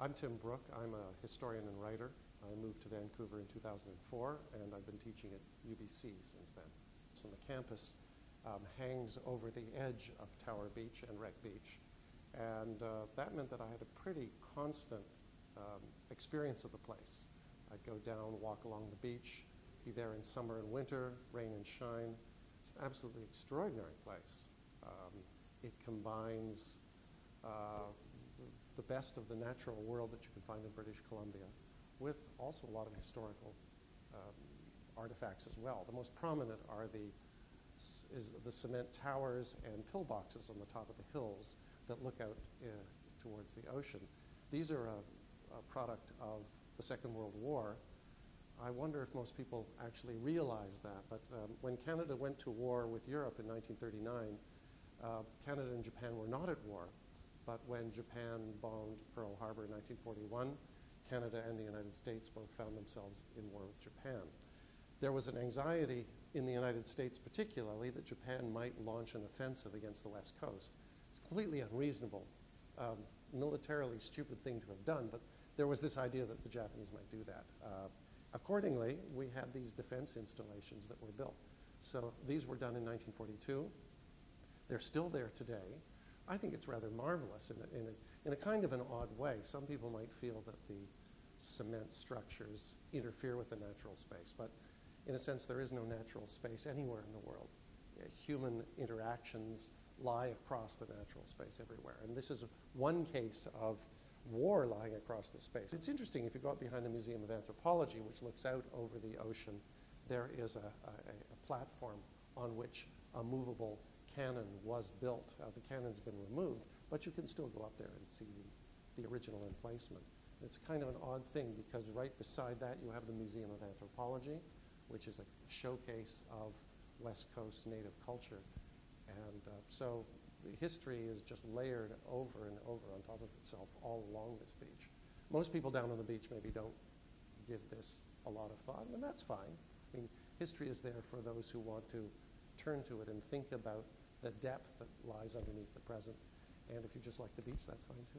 I'm Tim Brooke. I'm a historian and writer. I moved to Vancouver in 2004, and I've been teaching at UBC since then. So the campus hangs over the edge of Tower Beach and Wreck Beach, and that meant that I had a pretty constant experience of the place. I'd go down, walk along the beach, be there in summer and winter, rain and shine. It's an absolutely extraordinary place. It combines the best of the natural world that you can find in British Columbia with also a lot of historical artifacts as well. The most prominent are the cement towers and pillboxes on the top of the hills that look out towards the ocean. These are a product of the Second World War. I wonder if most people actually realize that, but when Canada went to war with Europe in 1939, Canada and Japan were not at war, but when Japan bombed Pearl Harbor in 1941, Canada and the United States both found themselves in war with Japan. There was an anxiety in the United States particularly that Japan might launch an offensive against the West Coast. It's completely unreasonable, militarily stupid thing to have done, but there was this idea that the Japanese might do that. Accordingly, we had these defense installations that were built. So these were done in 1942. They're still there today. I think it's rather marvelous in a kind of an odd way. Some people might feel that the cement structures interfere with the natural space, but in a sense, there is no natural space anywhere in the world. Human interactions lie across the natural space everywhere. And this is one case of war lying across the space. It's interesting, if you go out behind the Museum of Anthropology, which looks out over the ocean, there is a platform on which a movable cannon was built. The cannon's been removed, but you can still go up there and see the original emplacement. It's kind of an odd thing because right beside that you have the Museum of Anthropology, which is a showcase of West Coast native culture. And so the history is just layered over and over on top of itself all along this beach. Most people down on the beach maybe don't give this a lot of thought, and that's fine. I mean, history is there for those who want to turn to it and think about the depth that lies underneath the present. And if you just like the beach, that's fine too.